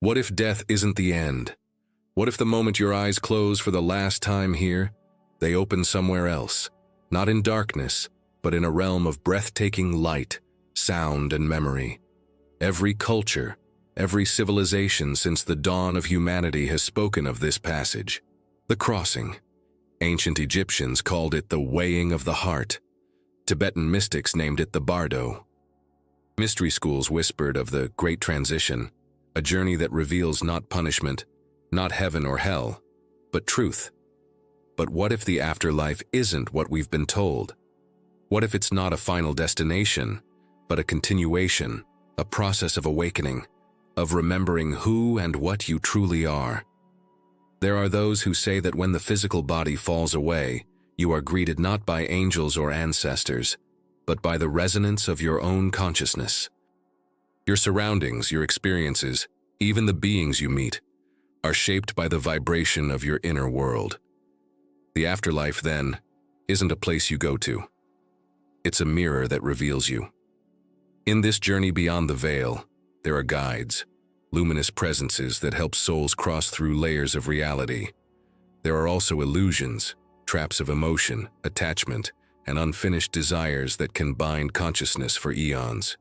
What if death isn't the end? What if the moment your eyes close for the last time here, they open somewhere else, not in darkness, but in a realm of breathtaking light, sound, and memory? Every culture, every civilization since the dawn of humanity has spoken of this passage. The crossing. Ancient Egyptians called it the weighing of the heart. Tibetan mystics named it the bardo. Mystery schools whispered of the Great Transition, a journey that reveals not punishment, not heaven or hell, but truth. But what if the afterlife isn't what we've been told? What if it's not a final destination, but a continuation, a process of awakening, of remembering who and what you truly are? There are those who say that when the physical body falls away, you are greeted not by angels or ancestors, but by the resonance of your own consciousness. Your surroundings, your experiences, even the beings you meet, are shaped by the vibration of your inner world. The afterlife, then, isn't a place you go to. It's a mirror that reveals you. In this journey beyond the veil, there are guides, luminous presences that help souls cross through layers of reality. There are also illusions, traps of emotion, attachment, and unfinished desires that can bind consciousness for eons.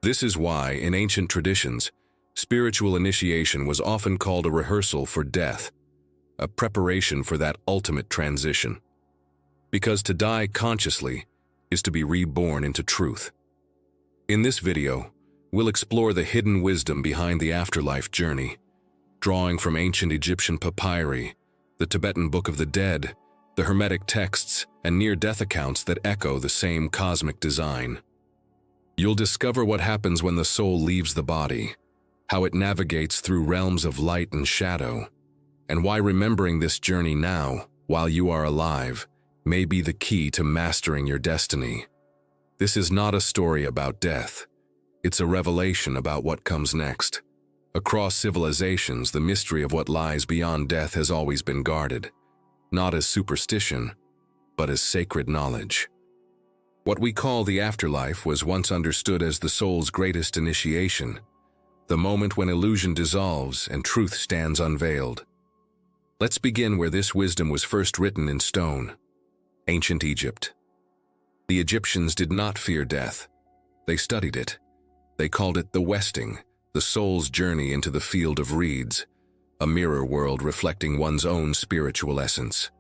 This is why, in ancient traditions, spiritual initiation was often called a rehearsal for death, a preparation for that ultimate transition. Because to die consciously is to be reborn into truth. In this video, we'll explore the hidden wisdom behind the afterlife journey, drawing from ancient Egyptian papyri, the Tibetan Book of the Dead, the Hermetic texts, and near-death accounts that echo the same cosmic design. You'll discover what happens when the soul leaves the body, how it navigates through realms of light and shadow, and why remembering this journey now, while you are alive, may be the key to mastering your destiny. This is not a story about death. It's a revelation about what comes next. Across civilizations, the mystery of what lies beyond death has always been guarded, not as superstition, but as sacred knowledge. What we call the afterlife was once understood as the soul's greatest initiation, the moment when illusion dissolves and truth stands unveiled. Let's begin where this wisdom was first written in stone: ancient Egypt. The Egyptians did not fear death. They studied it. They called it the westing, the soul's journey into the field of reeds, a mirror world reflecting one's own spiritual essence.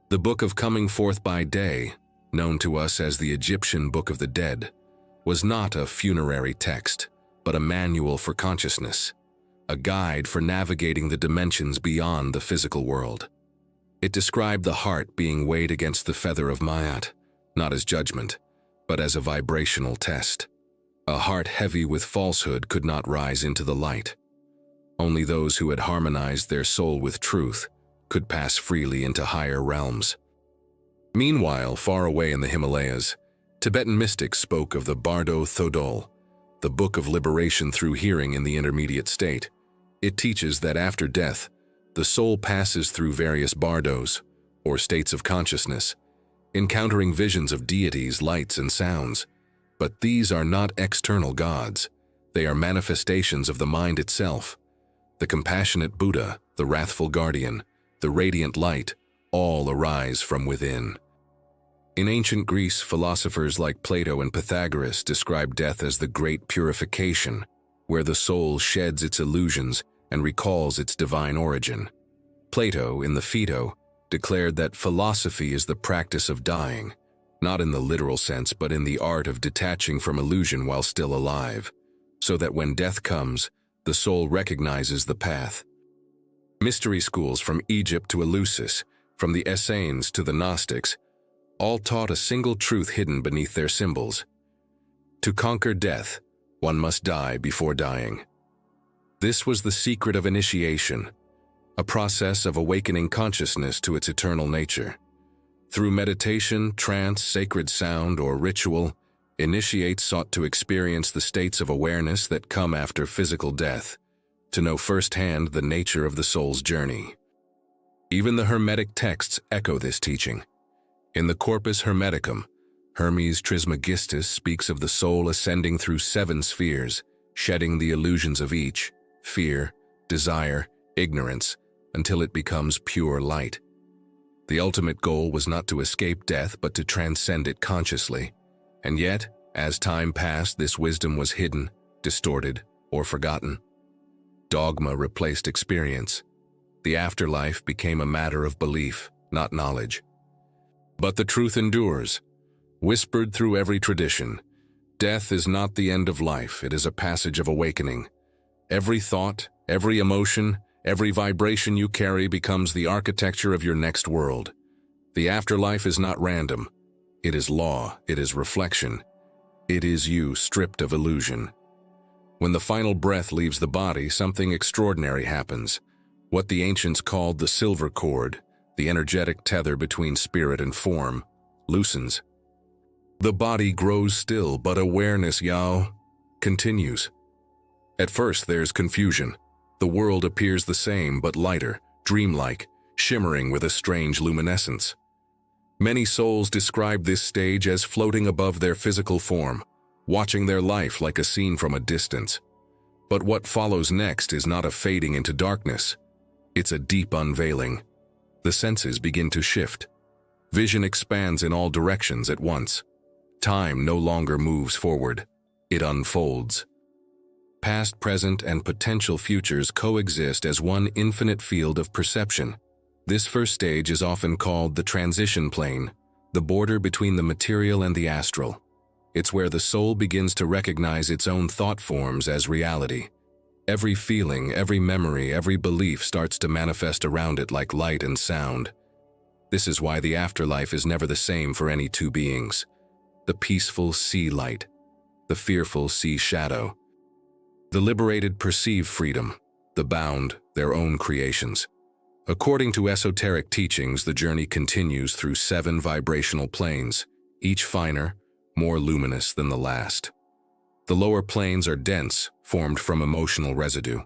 The Book of Coming Forth by Day, known to us as the Egyptian Book of the Dead, was not a funerary text, but a manual for consciousness, a guide for navigating the dimensions beyond the physical world. It described the heart being weighed against the feather of Ma'at, not as judgment, but as a vibrational test. A heart heavy with falsehood could not rise into the light. Only those who had harmonized their soul with truth could pass freely into higher realms. Meanwhile, far away in the Himalayas, Tibetan mystics spoke of the Bardo Thodol, the book of liberation through hearing in the intermediate state. It teaches that after death, the soul passes through various bardos, or states of consciousness, encountering visions of deities, lights, and sounds. But these are not external gods. They are manifestations of the mind itself. The compassionate Buddha, the wrathful guardian, the radiant light, all arise from within. In ancient Greece, philosophers like Plato and Pythagoras described death as the great purification, where the soul sheds its illusions and recalls its divine origin. Plato, in the Phaedo, declared that philosophy is the practice of dying, not in the literal sense, but in the art of detaching from illusion while still alive, so that when death comes, the soul recognizes the path. Mystery schools from Egypt to Eleusis, from the Essenes to the Gnostics, all taught a single truth hidden beneath their symbols. To conquer death, one must die before dying. This was the secret of initiation, a process of awakening consciousness to its eternal nature. Through meditation, trance, sacred sound, or ritual, initiates sought to experience the states of awareness that come after physical death, to know firsthand the nature of the soul's journey. Even the Hermetic texts echo this teaching. In the Corpus Hermeticum, Hermes Trismegistus speaks of the soul ascending through 7 spheres, shedding the illusions of each, fear, desire, ignorance, until it becomes pure light. The ultimate goal was not to escape death but to transcend it consciously. And yet, as time passed, this wisdom was hidden, distorted, or forgotten. Dogma replaced experience. The afterlife became a matter of belief, not knowledge. But the truth endures, whispered through every tradition. Death is not the end of life, it is a passage of awakening. Every thought, every emotion, every vibration you carry becomes the architecture of your next world. The afterlife is not random. It is law, it is reflection. It is you stripped of illusion. When the final breath leaves the body, something extraordinary happens. What the ancients called the silver cord, the energetic tether between spirit and form, loosens. The body grows still, but awareness, continues. At first there's confusion. The world appears the same, but lighter, dreamlike, shimmering with a strange luminescence. Many souls describe this stage as floating above their physical form, watching their life like a scene from a distance. But what follows next is not a fading into darkness. It's a deep unveiling. The senses begin to shift. Vision expands in all directions at once. Time no longer moves forward. It unfolds. Past, present, and potential futures coexist as one infinite field of perception. This first stage is often called the transition plane, the border between the material and the astral. It's where the soul begins to recognize its own thought forms as reality. Every feeling, every memory, every belief starts to manifest around it like light and sound. This is why the afterlife is never the same for any two beings. The peaceful see light, the fearful see shadow. The liberated perceive freedom, the bound their own creations. According to esoteric teachings, the journey continues through 7 vibrational planes, each finer, more luminous than the last. The lower planes are dense, formed from emotional residue,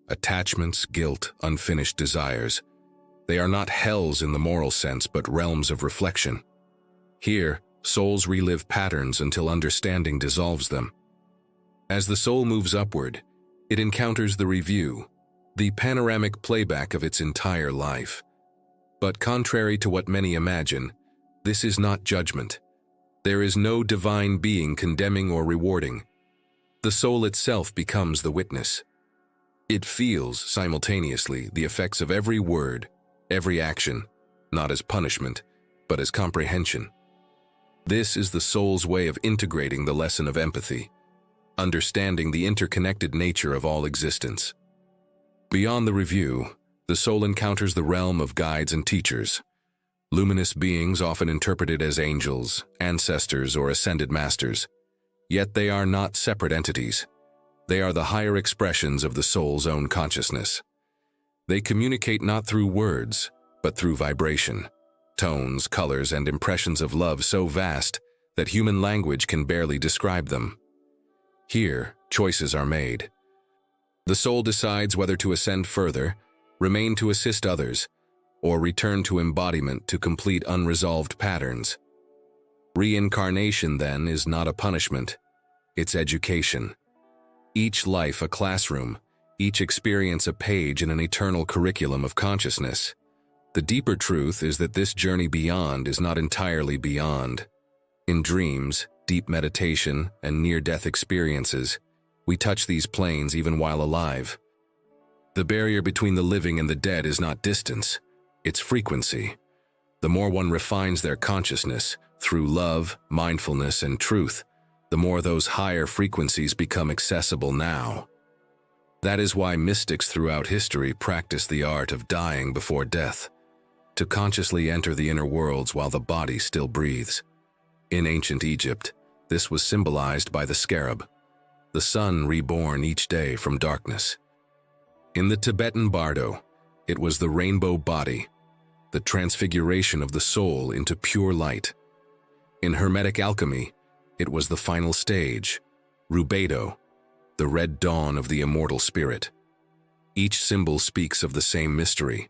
attachments, guilt, unfinished desires. They are not hells in the moral sense, but realms of reflection. Here, souls relive patterns until understanding dissolves them. As the soul moves upward, it encounters the review, the panoramic playback of its entire life. But contrary to what many imagine, this is not judgment. There is no divine being condemning or rewarding. The soul itself becomes the witness. It feels, simultaneously, the effects of every word, every action, not as punishment, but as comprehension. This is the soul's way of integrating the lesson of empathy, understanding the interconnected nature of all existence. Beyond the review, the soul encounters the realm of guides and teachers, luminous beings often interpreted as angels, ancestors, or ascended masters. Yet they are not separate entities. They are the higher expressions of the soul's own consciousness. They communicate not through words, but through vibration, tones, colors, and impressions of love so vast that human language can barely describe them. Here, choices are made. The soul decides whether to ascend further, remain to assist others, or return to embodiment to complete unresolved patterns. Reincarnation, then, is not a punishment. It's education. Each life a classroom, each experience a page in an eternal curriculum of consciousness. The deeper truth is that this journey beyond is not entirely beyond. In dreams, deep meditation, and near-death experiences, we touch these planes even while alive. The barrier between the living and the dead is not distance, it's frequency. The more one refines their consciousness through love, mindfulness, and truth, the more those higher frequencies become accessible now. That is why mystics throughout history practice the art of dying before death, to consciously enter the inner worlds while the body still breathes. In ancient Egypt, this was symbolized by the scarab, the sun reborn each day from darkness. In the Tibetan Bardo, it was the rainbow body, the transfiguration of the soul into pure light. In Hermetic alchemy, it was the final stage, rubedo, the red dawn of the immortal spirit. Each symbol speaks of the same mystery.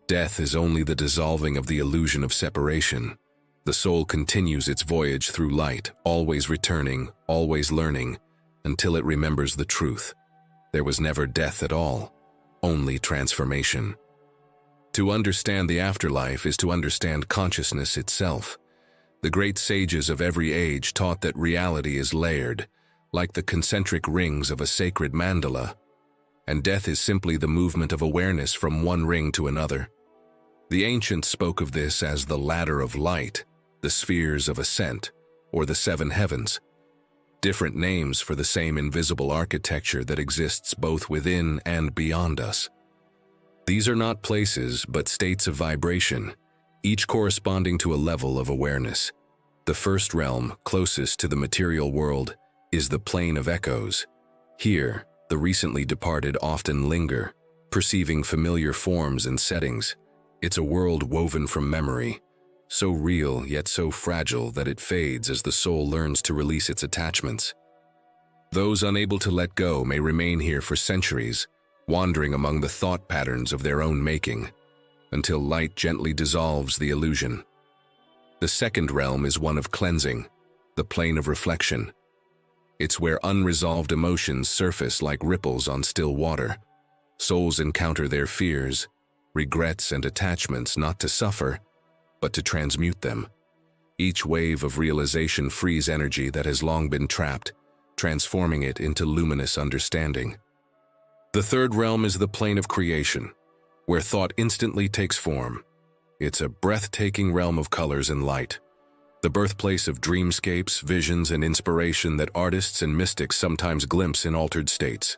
Death is only the dissolving of the illusion of separation. The soul continues its voyage through light, always returning, always learning, until it remembers the truth. There was never death at all, only transformation. To understand the afterlife is to understand consciousness itself. The great sages of every age taught that reality is layered, like the concentric rings of a sacred mandala, and death is simply the movement of awareness from one ring to another. The ancients spoke of this as the ladder of light, the spheres of ascent, or the seven heavens, different names for the same invisible architecture that exists both within and beyond us. These are not places, but states of vibration, each corresponding to a level of awareness. The first realm, closest to the material world, is the plane of echoes. Here, the recently departed often linger, perceiving familiar forms and settings. It's a world woven from memory, so real yet so fragile that it fades as the soul learns to release its attachments. Those unable to let go may remain here for centuries, wandering among the thought patterns of their own making, until light gently dissolves the illusion. The second realm is one of cleansing, the plane of reflection. It's where unresolved emotions surface like ripples on still water. Souls encounter their fears, regrets, and attachments not to suffer, but to transmute them. Each wave of realization frees energy that has long been trapped, transforming it into luminous understanding. The third realm is the plane of creation, where thought instantly takes form. It's a breathtaking realm of colors and light, the birthplace of dreamscapes, visions, and inspiration that artists and mystics sometimes glimpse in altered states.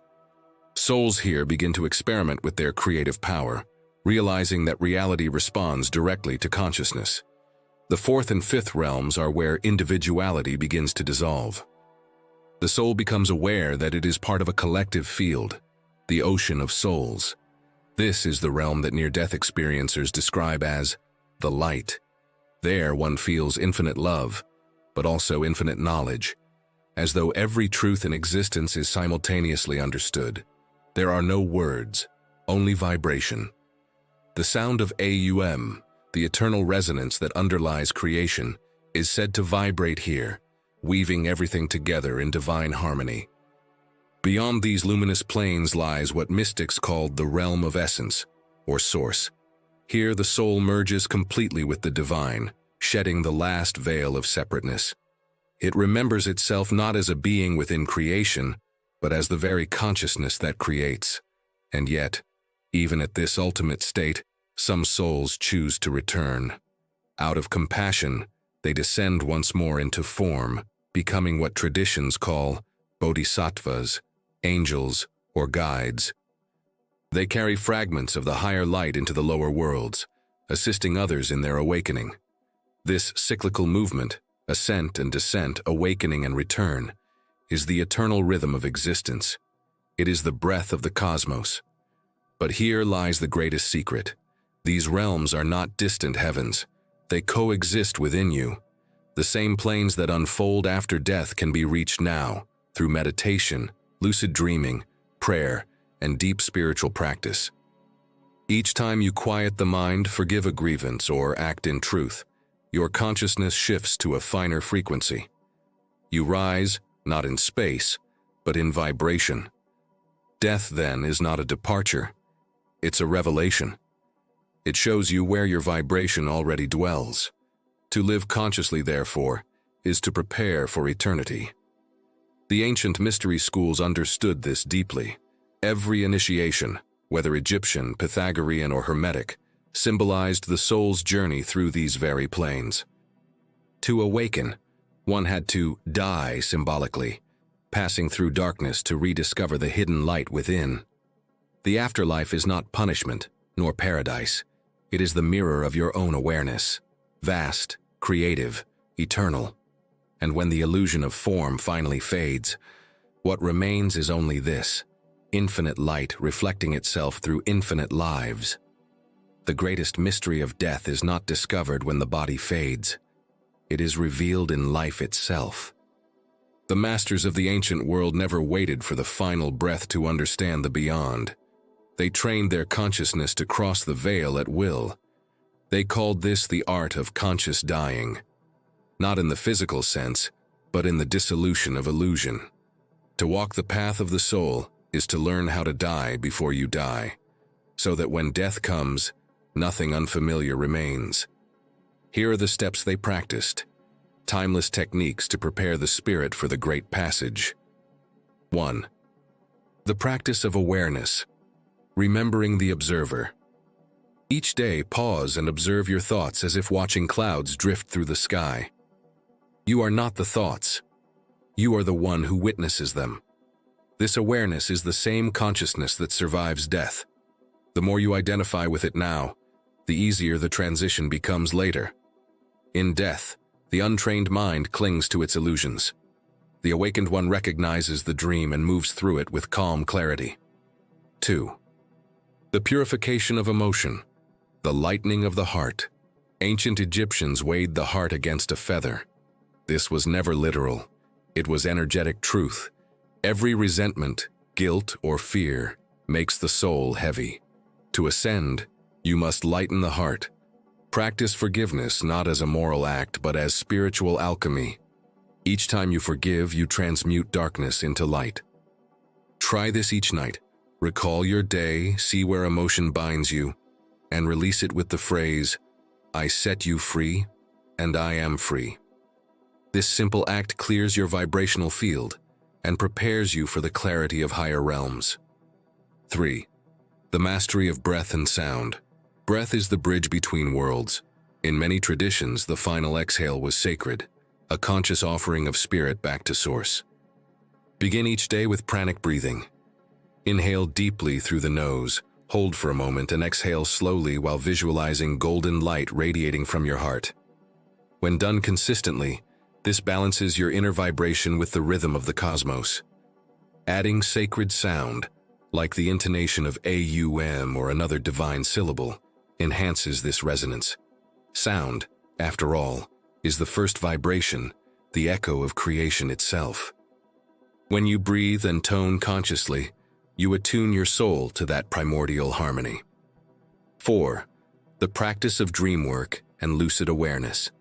Souls here begin to experiment with their creative power, realizing that reality responds directly to consciousness. The fourth and fifth realms are where individuality begins to dissolve. The soul becomes aware that it is part of a collective field, the ocean of souls. This is the realm that near-death experiencers describe as the light. There one feels infinite love, but also infinite knowledge, as though every truth in existence is simultaneously understood. There are no words, only vibration. The sound of Aum, the eternal resonance that underlies creation, is said to vibrate here, weaving everything together in divine harmony. Beyond these luminous planes lies what mystics called the realm of essence, or source. Here the soul merges completely with the divine, shedding the last veil of separateness. It remembers itself not as a being within creation, but as the very consciousness that creates. And yet, even at this ultimate state, some souls choose to return. Out of compassion, they descend once more into form, becoming what traditions call bodhisattvas, angels, or guides. They carry fragments of the higher light into the lower worlds, assisting others in their awakening. This cyclical movement, ascent and descent, awakening and return, is the eternal rhythm of existence. It is the breath of the cosmos. But here lies the greatest secret. These realms are not distant heavens. They coexist within you. The same planes that unfold after death can be reached now, through meditation, lucid dreaming, prayer, and deep spiritual practice. Each time you quiet the mind, forgive a grievance, or act in truth, your consciousness shifts to a finer frequency. You rise, not in space, but in vibration. Death, then, is not a departure. It's a revelation. It shows you where your vibration already dwells. To live consciously, therefore, is to prepare for eternity. The ancient mystery schools understood this deeply. Every initiation, whether Egyptian, Pythagorean, or Hermetic, symbolized the soul's journey through these very planes. To awaken, one had to die symbolically, passing through darkness to rediscover the hidden light within. The afterlife is not punishment, nor paradise. It is the mirror of your own awareness, vast, creative, eternal. And when the illusion of form finally fades, what remains is only this: infinite light reflecting itself through infinite lives. The greatest mystery of death is not discovered when the body fades. It is revealed in life itself. The masters of the ancient world never waited for the final breath to understand the beyond. They trained their consciousness to cross the veil at will. They called this the art of conscious dying. Not in the physical sense, but in the dissolution of illusion. To walk the path of the soul is to learn how to die before you die, so that when death comes, nothing unfamiliar remains. Here are the steps they practiced, timeless techniques to prepare the spirit for the great passage. 1. The practice of awareness, remembering the observer. Each day, pause and observe your thoughts as if watching clouds drift through the sky. You are not the thoughts. You are the one who witnesses them. This awareness is the same consciousness that survives death. The more you identify with it now, the easier the transition becomes later. In death, the untrained mind clings to its illusions. The awakened one recognizes the dream and moves through it with calm clarity. 2. The purification of emotion, the lightening of the heart. Ancient Egyptians weighed the heart against a feather. This was never literal. It was energetic truth. Every resentment, guilt, or fear makes the soul heavy. To ascend, you must lighten the heart. Practice forgiveness not as a moral act, but as spiritual alchemy. Each time you forgive, you transmute darkness into light. Try this each night. Recall your day, see where emotion binds you, and release it with the phrase, "I set you free, and I am free." This simple act clears your vibrational field and prepares you for the clarity of higher realms. 3. The mastery of breath and sound. Breath is the bridge between worlds. In many traditions, the final exhale was sacred, a conscious offering of spirit back to source. Begin each day with pranic breathing. Inhale deeply through the nose, hold for a moment, and exhale slowly while visualizing golden light radiating from your heart. When done consistently, this balances your inner vibration with the rhythm of the cosmos. Adding sacred sound, like the intonation of AUM or another divine syllable, enhances this resonance. Sound, after all, is the first vibration, the echo of creation itself. When you breathe and tone consciously, you attune your soul to that primordial harmony. 4. The practice of dream work and lucid awareness.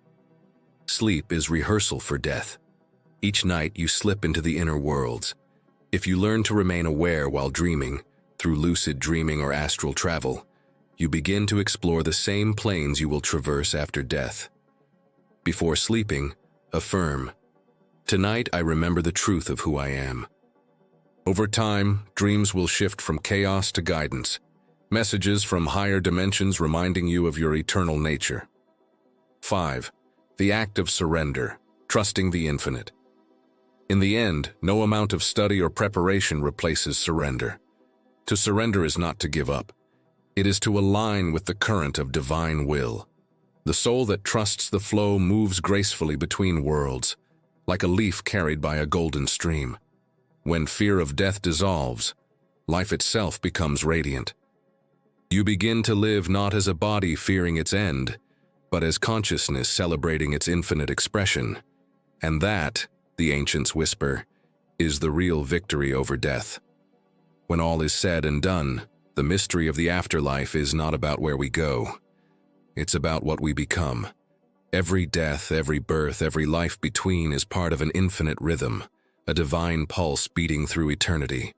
Sleep is rehearsal for death. Each night you slip into the inner worlds. If you learn to remain aware while dreaming, through lucid dreaming or astral travel, you begin to explore the same planes you will traverse after death. Before sleeping, affirm, "Tonight I remember the truth of who I am." Over time, dreams will shift from chaos to guidance, messages from higher dimensions reminding you of your eternal nature. 5. The act of surrender, trusting the infinite. In the end, no amount of study or preparation replaces surrender. To surrender is not to give up. It is to align with the current of divine will. The soul that trusts the flow moves gracefully between worlds, like a leaf carried by a golden stream. When fear of death dissolves, life itself becomes radiant. You begin to live not as a body fearing its end, but as consciousness celebrating its infinite expression. And that, the ancients whisper, is the real victory over death. When all is said and done, the mystery of the afterlife is not about where we go. It's about what we become. Every death, every birth, every life between is part of an infinite rhythm, a divine pulse beating through eternity.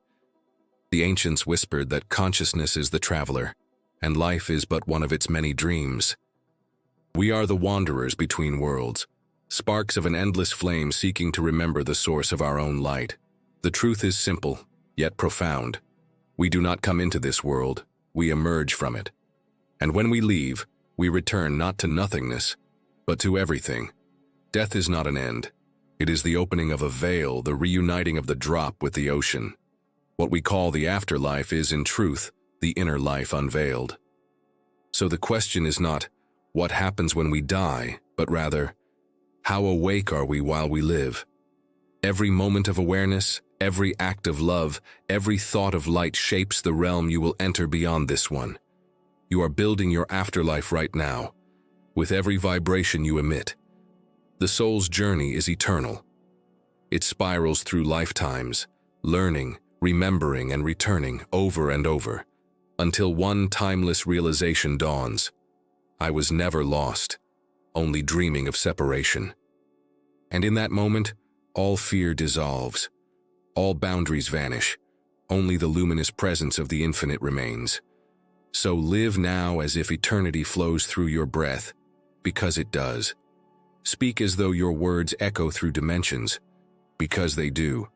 The ancients whispered that consciousness is the traveler, and life is but one of its many dreams. We are the wanderers between worlds, sparks of an endless flame seeking to remember the source of our own light. The truth is simple, yet profound. We do not come into this world, we emerge from it. And when we leave, we return not to nothingness, but to everything. Death is not an end. It is the opening of a veil, the reuniting of the drop with the ocean. What we call the afterlife is, in truth, the inner life unveiled. So the question is not, what happens when we die, but rather, how awake are we while we live? Every moment of awareness, every act of love, every thought of light shapes the realm you will enter beyond this one. You are building your afterlife right now, with every vibration you emit. The soul's journey is eternal. It spirals through lifetimes, learning, remembering, and returning over and over, until one timeless realization dawns. I was never lost, only dreaming of separation. And in that moment, all fear dissolves, all boundaries vanish, only the luminous presence of the infinite remains. So live now as if eternity flows through your breath, because it does. Speak as though your words echo through dimensions, because they do.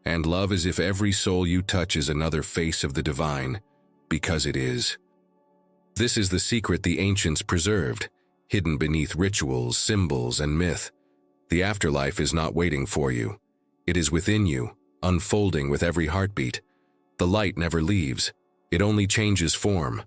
And love as if every soul you touch is another face of the divine, because it is. This is the secret the ancients preserved, hidden beneath rituals, symbols, and myth. The afterlife is not waiting for you. It is within you, unfolding with every heartbeat. The light never leaves. It only changes form.